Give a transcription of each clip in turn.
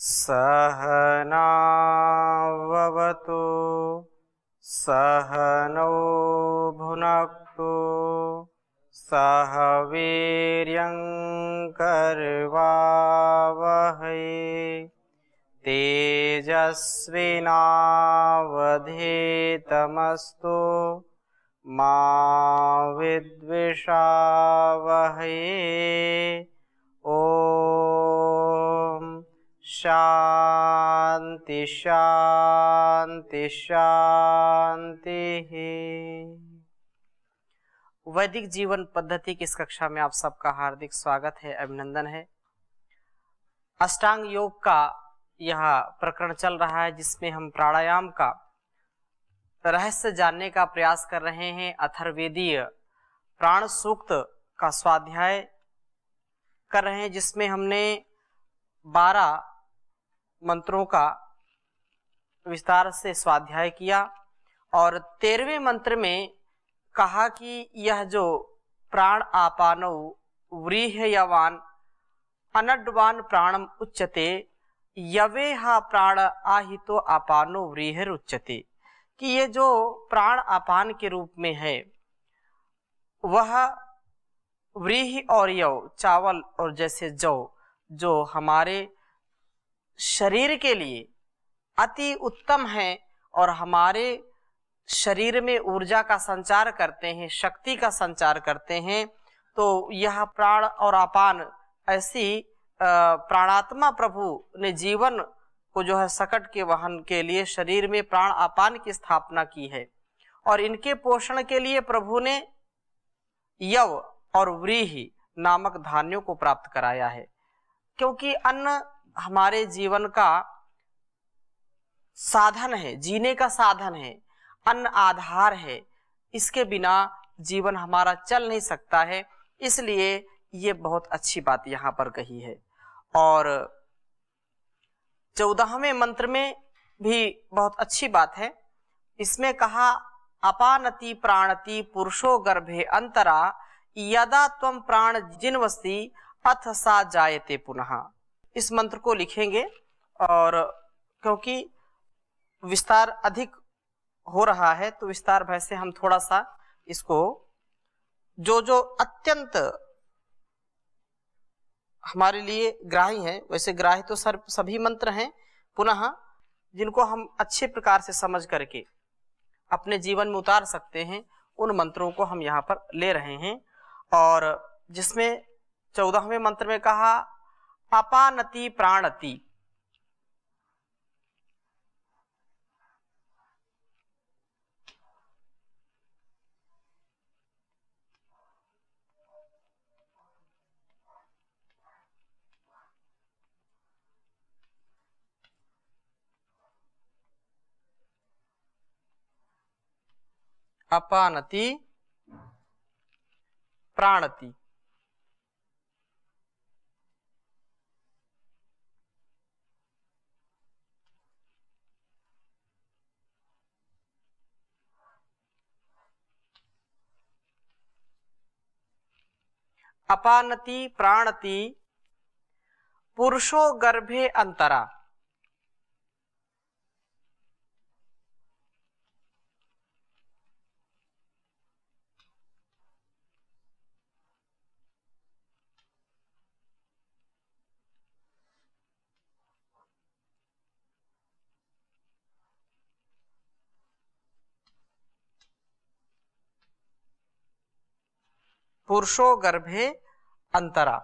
सहनाववतु सहनौ भुनक्तु सह वीर्यङ्करवावहै तेजस्विनावधीतमस्तु मा विद्विषावहै। ओम शांति शांति शांति। वैदिक जीवन पद्धति की इस कक्षा में आप सबका हार्दिक स्वागत है, अभिनंदन है। अष्टांग योग का यह प्रकरण चल रहा है जिसमें हम प्राणायाम का रहस्य जानने का प्रयास कर रहे हैं। अथर्ववेदीय प्राण सूक्त का स्वाध्याय कर रहे हैं जिसमें हमने 12 मंत्रों का विस्तार से स्वाध्याय किया और 13वें मंत्र में कहा कि यह जो प्राण आपानो व्रीहयवान अनड्वान प्राणम उच्यते यवेहा प्राण आहितो आपानो व्रीहिर उच्यते, कि ये जो प्राण आपान के रूप में है वह व्रीहि और यव चावल और जैसे जौ जो हमारे शरीर के लिए अति उत्तम है और हमारे शरीर में ऊर्जा का संचार करते हैं, शक्ति का संचार करते हैं, तो यह प्राण और अपान ऐसी प्राणात्मा प्रभु ने जीवन को जो है सकट के वहन के लिए शरीर में प्राण अपान की स्थापना की है और इनके पोषण के लिए प्रभु ने यव और व्रीहि नामक धान्यों को प्राप्त कराया है। क्योंकि अन्न हमारे जीवन का साधन है, जीने का साधन है, अन्न आधार है, इसके बिना जीवन हमारा चल नहीं सकता है। इसलिए ये बहुत अच्छी बात यहाँ पर कही है। और 14वें मंत्र में भी बहुत अच्छी बात है। इसमें कहा अपानति प्राणति पुरुषो गर्भे अंतरा यदा त्वं प्राण जिन्वसि अथ सा जायते पुनः। इस मंत्र को लिखेंगे और क्योंकि विस्तार अधिक हो रहा है तो विस्तार भय से हम थोड़ा सा इसको जो अत्यंत हमारे लिए ग्राही हैं, वैसे ग्राही तो सभी मंत्र हैं, पुनः जिनको हम अच्छे प्रकार से समझ करके अपने जीवन में उतार सकते हैं उन मंत्रों को हम यहाँ पर ले रहे हैं। और जिसमें 14वें मंत्र में कहा अपानति प्राणति, अपानति प्राणति। अपानति प्राणति पुरुषो गर्भे अंतरा। पुरुषो गर्भे अंतरा।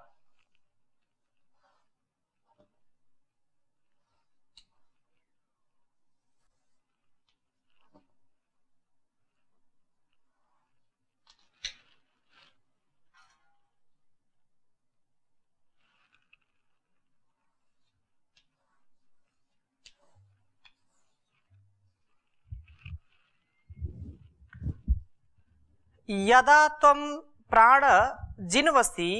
यदा त्वं प्राण जिन्वसि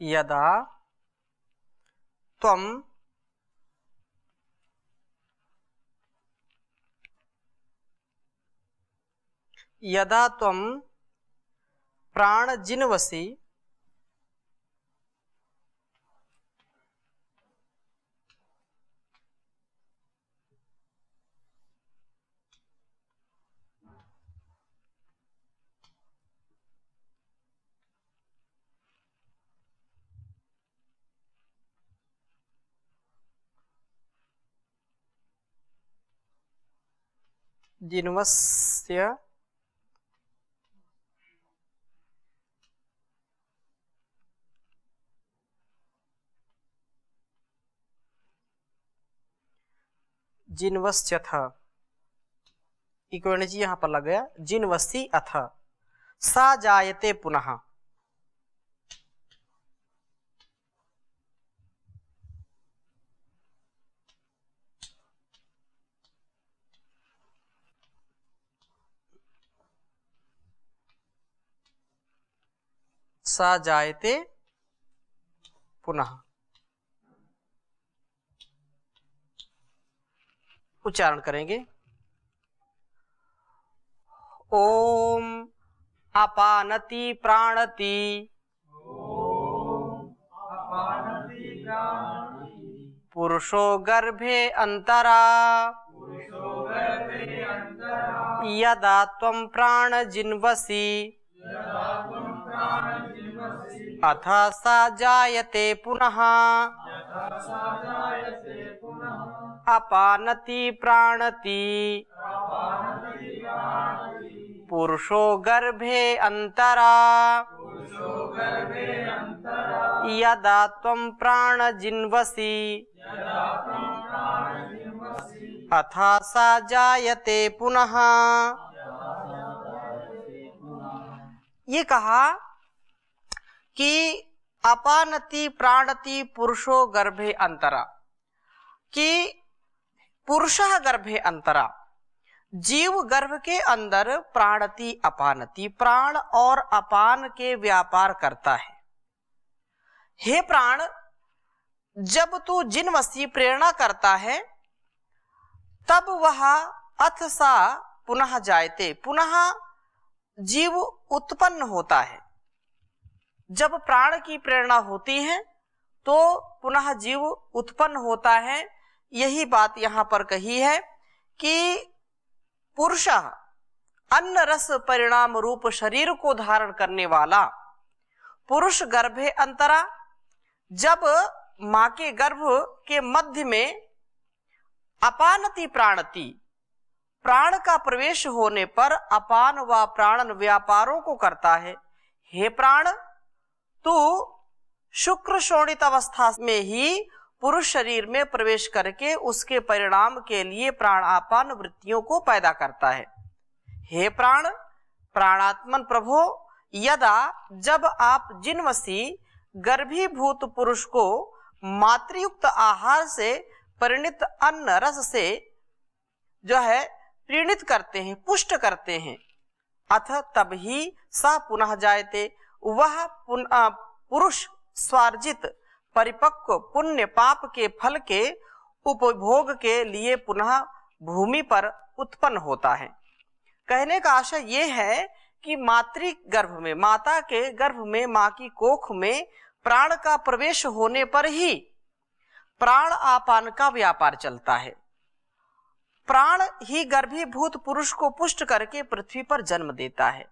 यदा त्वं प्राणजिन्वसि जिन्वस्य जिन्वस्यथ, इक्वनिजी यहां पर लग गया, जिन्वसी अथ सा जायते पुनः। सा जायते पुनः। उच्चारण करेंगे। ओम अपानति प्राणति पुरुषो गर्भे अंतरा यदा त्वं प्राणजिन्वसि अथ सा जायते पुनः। अपानति प्राणति पुरुषो गर्भे अंतरा यदा त्वं प्राणजिन्वसि अथ सा जायते पुनः। ये कहा कि अपानति प्राणति पुरुषो गर्भे अंतरा, कि पुरुषः गर्भे अंतरा, जीव गर्भ के अंदर प्राणति अपानति, प्राण और अपान के व्यापार करता है। हे प्राण, जब तू जिन्वसी प्रेरणा करता है तब वह अथ सा पुनः जायते, पुनः जीव उत्पन्न होता है। जब प्राण की प्रेरणा होती है तो पुनः जीव उत्पन्न होता है। यही बात यहाँ पर कही है कि पुरुष अन्न रस परिणाम रूप शरीर को धारण करने वाला पुरुष गर्भे अंतरा, जब मां के गर्भ के मध्य में अपानति प्राणति, प्राण का प्रवेश होने पर अपान व प्राणन व्यापारों को करता है। हे प्राण, तू शुक्र शोणित अवस्था में ही पुरुष शरीर में प्रवेश करके उसके परिणाम के लिए प्राणापान वृत्तियों को पैदा करता है। हे प्राण, प्राणात्मन प्रभो, यदा जब आप जिन्वसी गर्भीभूत पुरुष को मातृयुक्त आहार से परिणित अन्न रस से जो है प्रीणित करते हैं, पुष्ट करते हैं, अथ तब ही सा पुनः जायते, वह पुरुष स्वार्जित परिपक्व पुण्य पाप के फल के उपभोग के लिए पुनः भूमि पर उत्पन्न होता है। कहने का आशय ये है कि मातृ गर्भ में, माता के गर्भ में, मां की कोख में प्राण का प्रवेश होने पर ही प्राण आपान का व्यापार चलता है। प्राण ही गर्भीभूत पुरुष को पुष्ट करके पृथ्वी पर जन्म देता है।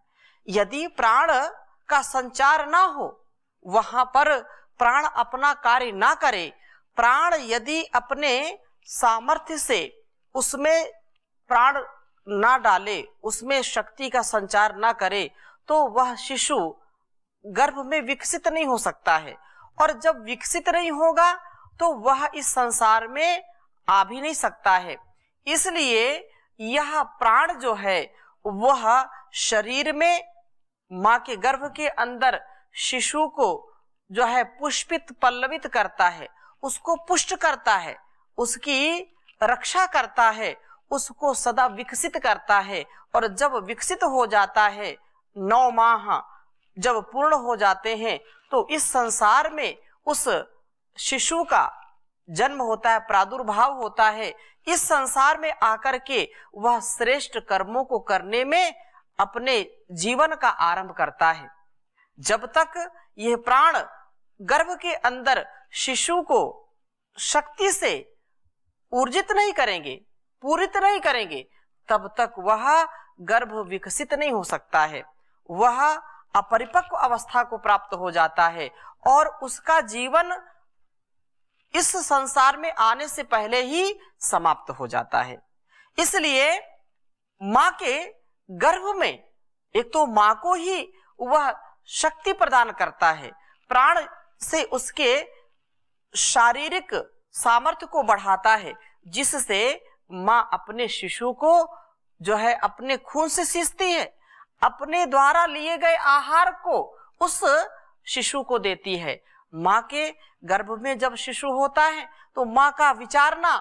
यदि प्राण का संचार ना हो, वहां पर प्राण अपना कार्य ना करे, प्राण यदि अपने सामर्थ्य से उसमें प्राण ना डाले, उसमें शक्ति का संचार ना करे, तो वह शिशु गर्भ में विकसित नहीं हो सकता है। और जब विकसित नहीं होगा तो वह इस संसार में आ भी नहीं सकता है। इसलिए यह प्राण जो है वह शरीर में मां के गर्भ के अंदर शिशु को जो है पुष्पित पल्लवित करता है, उसको पुष्ट करता है, उसकी रक्षा करता है, उसको सदा विकसित करता है। और जब विकसित हो जाता है, 9 माह जब पूर्ण हो जाते हैं तो इस संसार में उस शिशु का जन्म होता है, प्रादुर्भाव होता है। इस संसार में आकर के वह श्रेष्ठ कर्मों को करने में अपने जीवन का आरंभ करता है। जब तक यह प्राण गर्भ के अंदर शिशु को शक्ति से ऊर्जित नहीं करेंगे, पूरित नहीं करेंगे, तब तक वह गर्भ विकसित नहीं हो सकता है। वह अपरिपक्व अवस्था को प्राप्त हो जाता है और उसका जीवन इस संसार में आने से पहले ही समाप्त हो जाता है। इसलिए मां के गर्भ में एक तो मां को ही वह शक्ति प्रदान करता है, प्राण से उसके शारीरिक सामर्थ्य को बढ़ाता है, जिससे मां अपने शिशु को जो है अपने खून से सींचती है, अपने द्वारा लिए गए आहार को उस शिशु को देती है। मां के गर्भ में जब शिशु होता है तो मां का विचारना,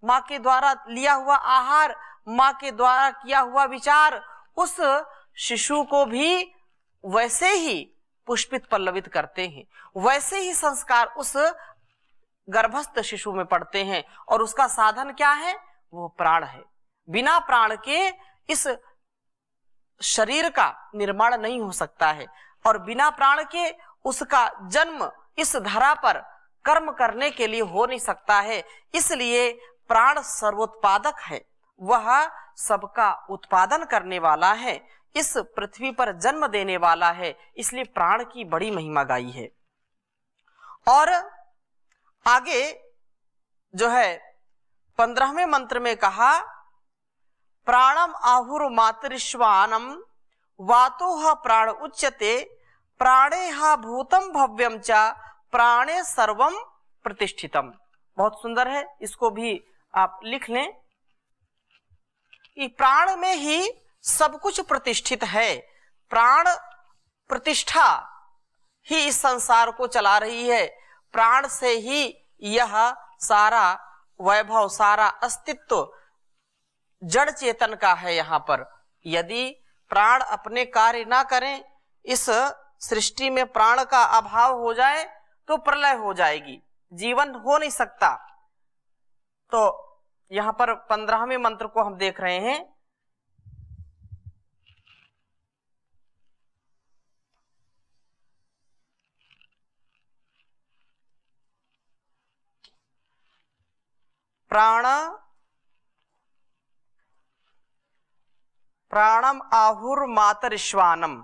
मां के द्वारा लिया हुआ आहार, मां के द्वारा किया हुआ विचार उस शिशु को भी वैसे ही पुष्पित पल्लवित करते हैं, वैसे ही संस्कार उस गर्भस्थ शिशु में पड़ते हैं। और उसका साधन क्या है? वो प्राण है। बिना प्राण के इस शरीर का निर्माण नहीं हो सकता है और बिना प्राण के उसका जन्म इस धरा पर कर्म करने के लिए हो नहीं सकता है। इसलिए प्राण सर्वोत्पादक है, वह सबका उत्पादन करने वाला है, इस पृथ्वी पर जन्म देने वाला है। इसलिए प्राण की बड़ी महिमा गाई है। और आगे जो है 15वें मंत्र में कहा, प्राणम आहुर मातरिश्वानम वातोह प्राण उच्यते प्राणेह भूतम भव्यम च प्राणे सर्वम प्रतिष्ठितम। बहुत सुंदर है, इसको भी आप लिख लें कि प्राण में ही सब कुछ प्रतिष्ठित है। प्राण प्रतिष्ठा ही इस संसार को चला रही है। प्राण से ही यह सारा वैभव, सारा अस्तित्व जड़ चेतन का है। यहाँ पर यदि प्राण अपने कार्य ना करें, इस सृष्टि में प्राण का अभाव हो जाए तो प्रलय हो जाएगी, जीवन हो नहीं सकता। तो यहाँ पर 15वें मंत्र को हम देख रहे हैं। प्राणम आहुर मातरिश्वानम।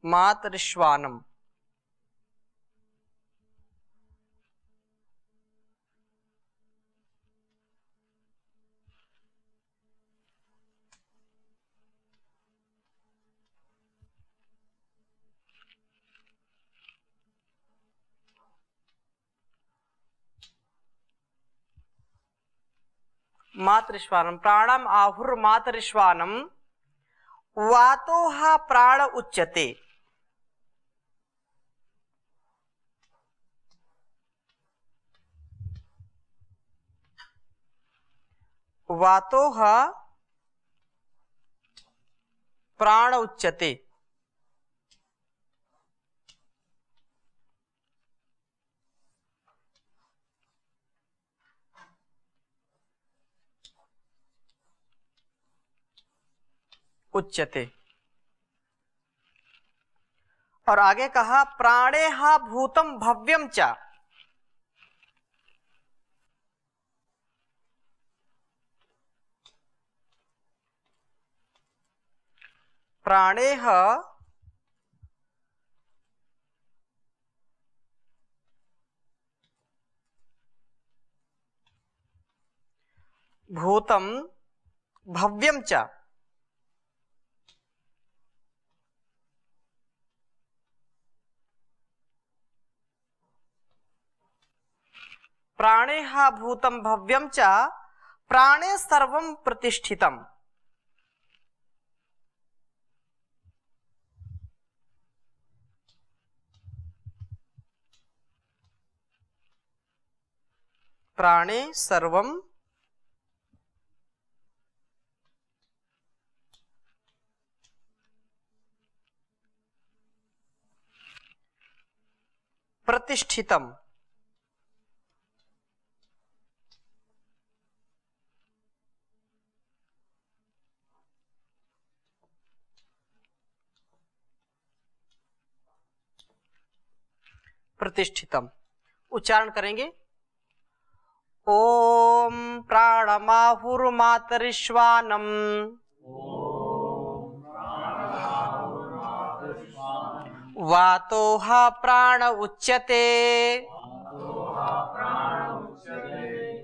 मातरिश्वानम मातरिश्वानम प्राणम आहुर मातरिश्वानम वातोह प्राण उच्यते। वातोह प्राण उच्यते। उच्यते। और आगे कहा, प्राणेह भूतम भव्यम च। प्राणेह भूतम भव्यम च। प्राणेह भूतम भव्यम च प्राणे सर्वम प्रतिष्ठितम। प्राणे सर्वम प्रतिष्ठितम। प्रतिष्ठितम उच्चारण करेंगे। ओम प्राणमाहुर्मातरिश्वानम वातोह प्राण उच्यते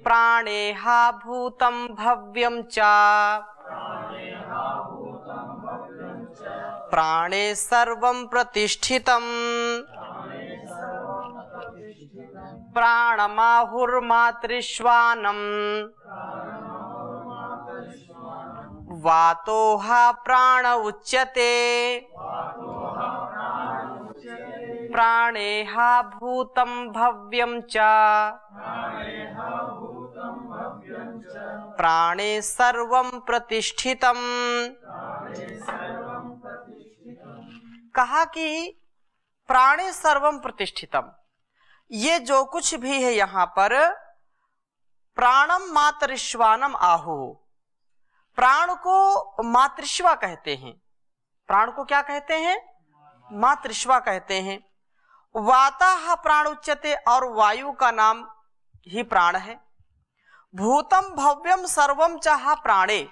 प्राणेह भूतं भव्यं च प्राणे सर्वं प्रतिष्ठितम् प्राणमाहुर्मातरिश्वानम् वातोह प्राण उच्यते प्राणेह भूतं भव्यं च प्राणे सर्वं प्रतिष्ठितम्। कहा कि प्राणे सर्वं प्रतिष्ठितम, ये जो कुछ भी है यहाँ पर प्राणम मातरिश्वानम आहु, प्राण को मातृश्वा कहते हैं। प्राण को क्या कहते हैं? मातृश्वा कहते हैं। वाताह प्राण उच्यते, और वायु का नाम ही प्राण है। भूतम भव्यम सर्वम चाह प्राणे,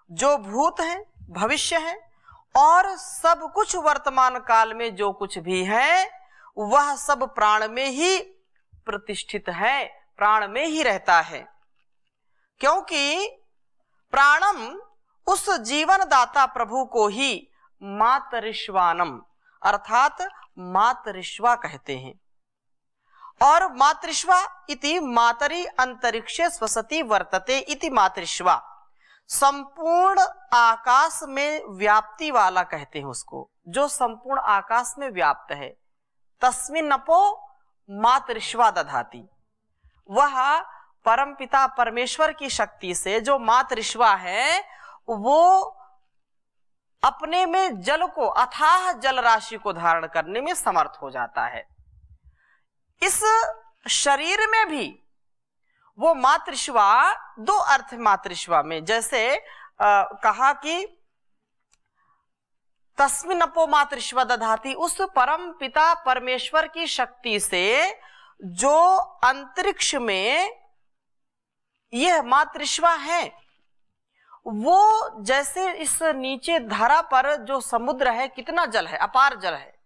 जो भूत है, भविष्य है और सब कुछ वर्तमान काल में जो कुछ भी है वह सब प्राण में ही प्रतिष्ठित है, प्राण में ही रहता है। क्योंकि प्राणम उस जीवन दाता प्रभु को ही मातरिश्वानम अर्थात मातरिश्वा कहते हैं। और मातृश्वा इति मातरि अंतरिक्षे स्वसति वर्तते इति मातृश्वा, संपूर्ण आकाश में व्याप्ति वाला कहते हैं उसको, जो संपूर्ण आकाश में व्याप्त है। तस्मिन् अपो मातृश्वा दधाति, वह परमपिता परमेश्वर की शक्ति से जो मातृश्वा है वो अपने में जल को, अथाह जल राशि को धारण करने में समर्थ हो जाता है। इस शरीर में भी वो मातृश्वा, दो अर्थ मातृश्वा में, जैसे कहा कि तस्मिन् अपो मातृश्वा दधाति, उस परम पिता परमेश्वर की शक्ति से जो अंतरिक्ष में यह मातृश्वा है, वो जैसे इस नीचे धरा पर जो समुद्र है, कितना जल है, अपार जल है,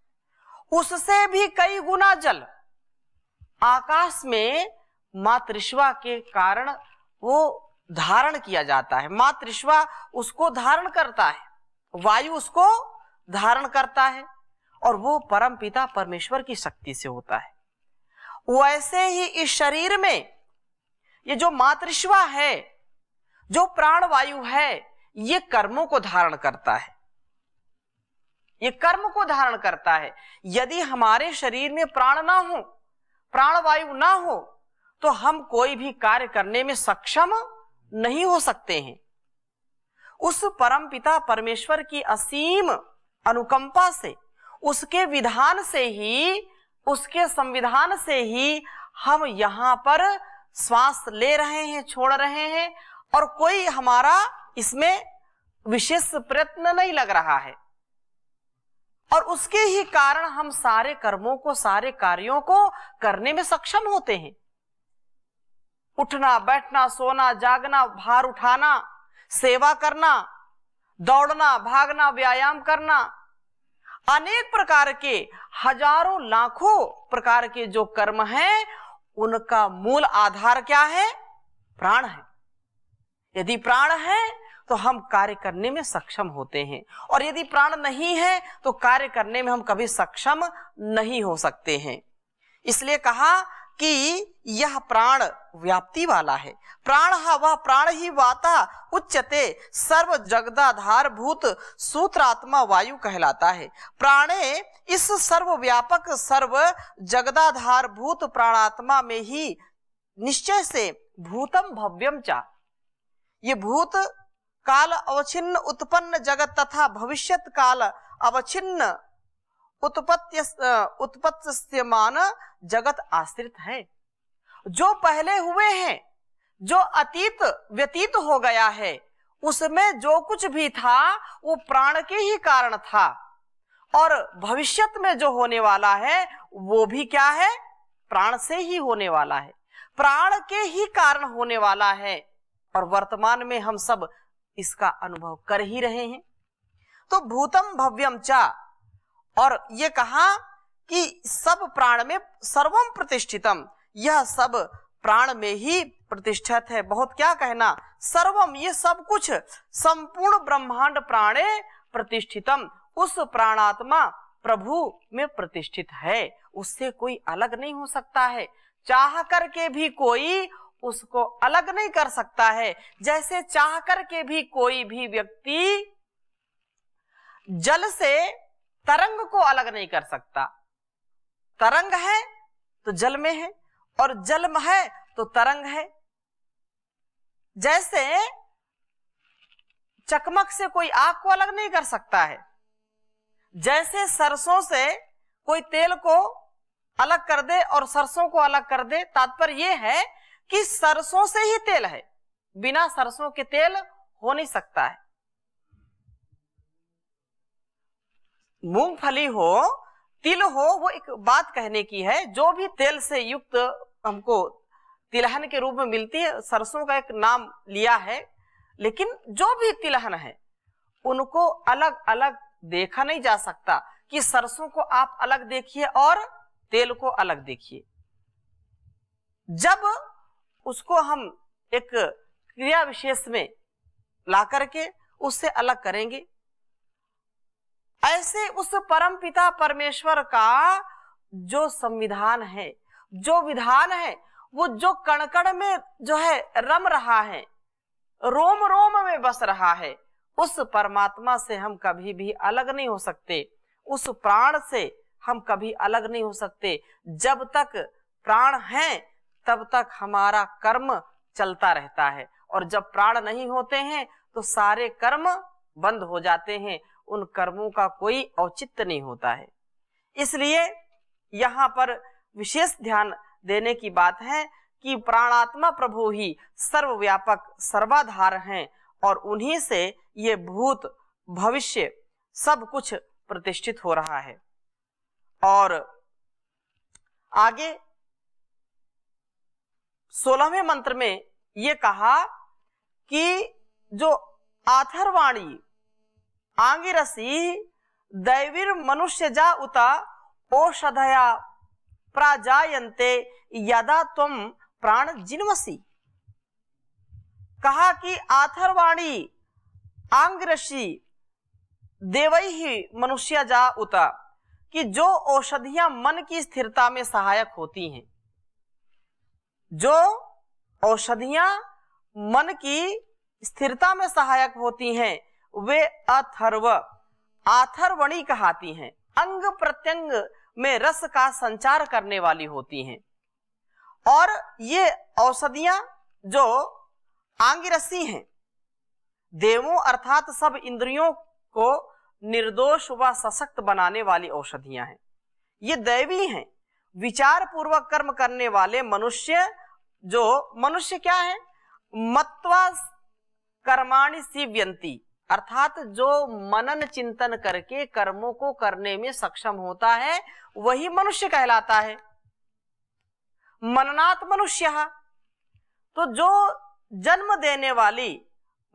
उससे भी कई गुना जल आकाश में मातृश्वा के कारण वो धारण किया जाता है। मातृश्वा उसको धारण करता है, वायु उसको धारण करता है, और वो परम पिता परमेश्वर की शक्ति से होता है। वैसे ही इस शरीर में ये जो मातृश्वा है, जो प्राण वायु है, ये कर्मों को धारण करता है, ये कर्म को धारण करता है। यदि हमारे शरीर में प्राण ना हो, प्राण वायु ना हो, तो हम कोई भी कार्य करने में सक्षम नहीं हो सकते हैं। उस परम पिता परमेश्वर की असीम अनुकंपा से, उसके विधान से ही, उसके संविधान से ही हम यहाँ पर श्वास ले रहे हैं, छोड़ रहे हैं, और कोई हमारा इसमें विशेष प्रयत्न नहीं लग रहा है। और उसके ही कारण हम सारे कर्मों को, सारे कार्यों को करने में सक्षम होते हैं। उठना, बैठना, सोना, जागना, भार उठाना, सेवा करना, दौड़ना, भागना, व्यायाम करना, अनेक प्रकार के, हजारों लाखों प्रकार के जो कर्म हैं, उनका मूल आधार क्या है? प्राण है। यदि प्राण है तो हम कार्य करने में सक्षम होते हैं, और यदि प्राण नहीं है तो कार्य करने में हम कभी सक्षम नहीं हो सकते हैं। इसलिए कहा कि यह प्राण व्याप्ति वाला है। प्राण वह प्राण ही वाता उच्यते, सर्व जगदाधार भूत सूत्रात्मा वायु कहलाता है। प्राणे इस सर्वव्यापक, सर्व जगदाधार भूत प्राणात्मा में ही निश्चय से भूतम भव्यम चा, ये भूत काल अवच्छिन्न उत्पन्न जगत तथा भविष्यत काल अवच्छिन्न उत्पत्स्यमान जगत आश्रित है। जो पहले हुए हैं, जो अतीत व्यतीत हो गया है, उसमें जो कुछ भी था वो प्राण के ही कारण था, और भविष्यत में जो होने वाला है वो भी क्या है, प्राण से ही होने वाला है, प्राण के ही कारण होने वाला है, और वर्तमान में हम सब इसका अनुभव कर ही रहे हैं। तो भूतम भव्यम चा, और ये कहा कि सब प्राण में सर्वम प्रतिष्ठितम, यह सब प्राण में ही प्रतिष्ठित है। बहुत क्या कहना, सर्वम, ये सब कुछ, संपूर्ण ब्रह्मांड प्राणे प्रतिष्ठितम, उस प्राणात्मा प्रभु में प्रतिष्ठित है, उससे कोई अलग नहीं हो सकता है। चाह करके भी कोई उसको अलग नहीं कर सकता है। जैसे चाह करके भी कोई भी व्यक्ति जल से तरंग को अलग नहीं कर सकता। तरंग है तो जल में है, और जल में है तो तरंग है। जैसे चकमक से कोई आग को अलग नहीं कर सकता है, जैसे सरसों से कोई तेल को अलग कर दे और सरसों को अलग कर दे, तात्पर्य यह है कि सरसों से ही तेल है, बिना सरसों के तेल हो नहीं सकता है। मूंगफली हो, तिल हो, वो एक बात कहने की है, जो भी तेल से युक्त हमको तिलहन के रूप में मिलती है, सरसों का एक नाम लिया है, लेकिन जो भी तिलहन है उनको अलग अलग देखा नहीं जा सकता कि सरसों को आप अलग देखिए और तेल को अलग देखिए। जब उसको हम एक क्रिया विशेष में ला करके उससे अलग करेंगे, ऐसे उस परम पिता परमेश्वर का जो संविधान है, जो विधान है, वो जो कण कण में जो है रम रहा है, रोम रोम में बस रहा है, उस परमात्मा से हम कभी भी अलग नहीं हो सकते, उस प्राण से हम कभी अलग नहीं हो सकते। जब तक प्राण है तब तक हमारा कर्म चलता रहता है, और जब प्राण नहीं होते हैं तो सारे कर्म बंद हो जाते हैं, उन कर्मों का कोई औचित्य नहीं होता है। इसलिए यहाँ पर विशेष ध्यान देने की बात है कि प्राणात्मा प्रभु ही सर्वव्यापक सर्वाधार हैं, और उन्हीं से ये भूत भविष्य सब कुछ प्रतिष्ठित हो रहा है। और आगे 16वें मंत्र में ये कहा कि जो आथर्वाणी आंगिरसी दैवीर मनुष्य जा उता औषधया प्राजायन्ते यदा त्वं प्राण जिन्वसी। कहा कि आथर्वाणी आंगिरसी देवैहि मनुष्य जा उता, कि जो औषधियां मन की स्थिरता में सहायक होती हैं, जो औषधियां मन की स्थिरता में सहायक होती हैं, वे अथर्व आथर्वणी कहलाती हैं, अंग प्रत्यंग में रस का संचार करने वाली होती हैं। और ये औषधियां जो आंगिरसी हैं, देवों अर्थात सब इंद्रियों को निर्दोष व सशक्त बनाने वाली औषधियां हैं, ये दैवी हैं। विचार पूर्वक कर्म करने वाले मनुष्य, जो मनुष्य क्या है, मत्वा कर्माणि सीव्यन्ति, अर्थात जो मनन चिंतन करके कर्मों को करने में सक्षम होता है वही मनुष्य कहलाता है। मननात् मनुष्यः, तो जो जन्म देने वाली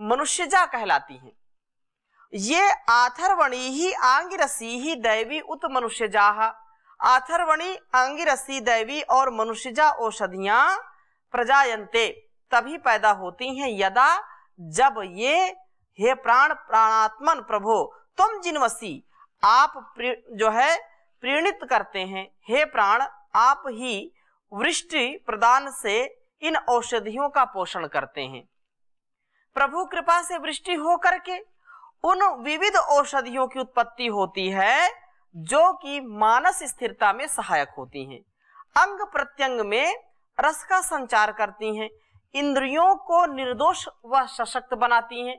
मनुष्यजा कहलाती हैं। ये आथर्वणी ही आंगिरसी ही दैवी उत मनुष्यजाः, आथर्वणी आंगिरसी दैवी और मनुष्यजा औषधियां प्रजायन्ते तभी पैदा होती हैं यदा जब ये हे प्राण प्राणात्मन प्रभो तुम जिन्वसी, आप जो है प्रीणित करते हैं, हे प्राण आप ही वृष्टि प्रदान से इन औषधियों का पोषण करते हैं। प्रभु कृपा से वृष्टि हो करके उन विविध औषधियों की उत्पत्ति होती है जो कि मानस स्थिरता में सहायक होती हैं, अंग प्रत्यंग में रस का संचार करती हैं, इंद्रियों को निर्दोष व सशक्त बनाती हैं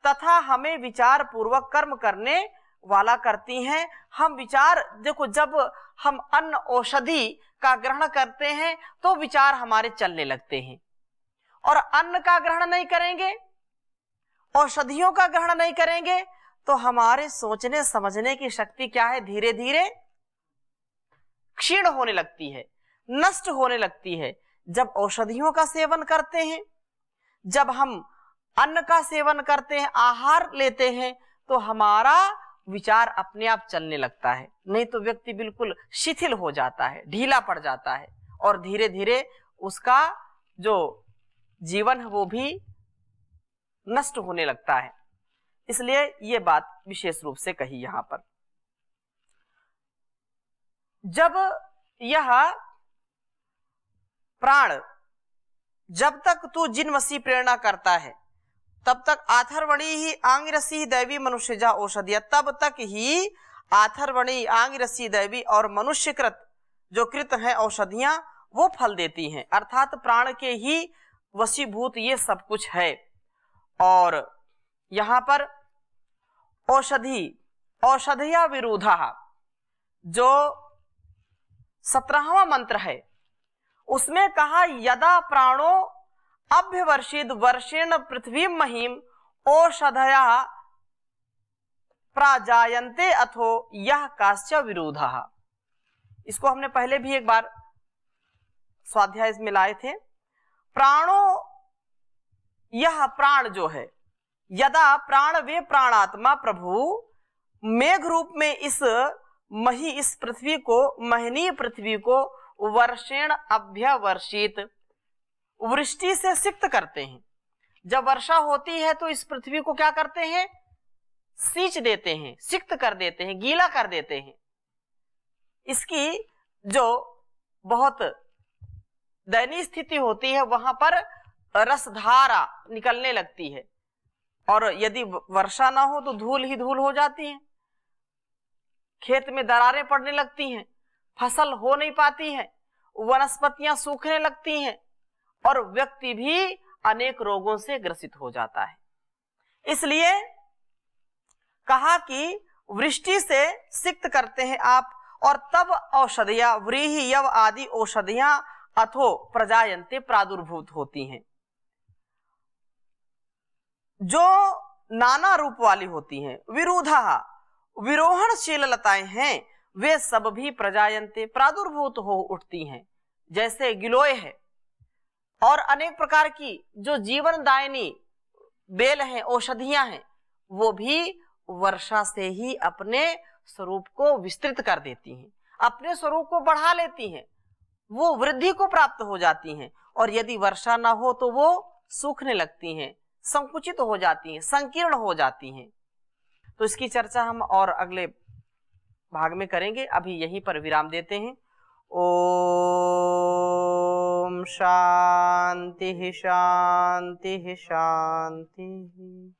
तथा हमें विचार पूर्वक कर्म करने वाला करती हैं। हम विचार, देखो जब हम अन्न औषधि का ग्रहण करते हैं तो विचार हमारे चलने लगते हैं, और अन्न का ग्रहण नहीं करेंगे, औषधियों का ग्रहण नहीं करेंगे तो हमारे सोचने समझने की शक्ति क्या है, धीरे धीरे क्षीण होने लगती है, नष्ट होने लगती है। जब औषधियों का सेवन करते हैं, जब हम अन्न का सेवन करते हैं, आहार लेते हैं, तो हमारा विचार अपने आप चलने लगता है। नहीं तो व्यक्ति बिल्कुल शिथिल हो जाता है, ढीला पड़ जाता है, और धीरे धीरे उसका जो जीवन है वो भी नष्ट होने लगता है। इसलिए ये बात विशेष रूप से कही यहां पर। जब यह प्राण, जब तक तू जिनवसी प्रेरणा करता है तब तक आथर्वणी ही आंगिरसी दैवी मनुष्यजा औषधिया, तब तक ही आथर्वणी आंगिरसी दैवी और मनुष्यकृत जो कृत हैं औषधियां वो फल देती हैं। अर्थात प्राण के ही वशीभूत ये सब कुछ है। और यहां पर औषधि, औषधिया विरोधा, जो 17वां मंत्र है उसमें कहा यदा प्राणो अभ्यवर्षित वर्षेण पृथ्वी महीम औषधया प्राजायन्ते अथो यह काश्च विरोधा। इसको हमने पहले भी एक बार स्वाध्याय में लाए थे। प्राणो, यह प्राण जो है, यदा प्राण वे प्राणात्मा प्रभु मेघ रूप में इस मही, इस पृथ्वी को, महनीय पृथ्वी को वर्षेण अभ्यवर्षित, वृष्टि से सिक्त करते हैं। जब वर्षा होती है तो इस पृथ्वी को क्या करते हैं, सींच देते हैं, सिक्त कर देते हैं, गीला कर देते हैं। इसकी जो बहुत दयनीय स्थिति होती है वहां पर रसधारा निकलने लगती है, और यदि वर्षा ना हो तो धूल ही धूल हो जाती है, खेत में दरारें पड़ने लगती हैं, फसल हो नहीं पाती है, वनस्पतियां सूखने लगती हैं, और व्यक्ति भी अनेक रोगों से ग्रसित हो जाता है। इसलिए कहा कि वृष्टि से सिक्त करते हैं आप, और तब औषधियां, व्रीहि यव आदि औषधियां अथो प्रजायन्ते प्रादुर्भूत होती हैं, जो नाना रूप वाली होती हैं। विरुधा, विरोहणशील लताएं हैं, वे सब भी प्रजायन्ते प्रादुर्भूत हो उठती हैं। जैसे गिलोय है और अनेक प्रकार की जो जीवनदायिनी बेल हैं, औषधियां हैं, वो भी वर्षा से ही अपने स्वरूप को विस्तृत कर देती हैं, अपने स्वरूप को बढ़ा लेती हैं, वो वृद्धि को प्राप्त हो जाती हैं। और यदि वर्षा ना हो तो वो सूखने लगती हैं, संकुचित हो जाती हैं, संकीर्ण हो जाती हैं। तो इसकी चर्चा हम और अगले भाग में करेंगे। अभी यहीं पर विराम देते हैं। ओम शांति शांति शांति।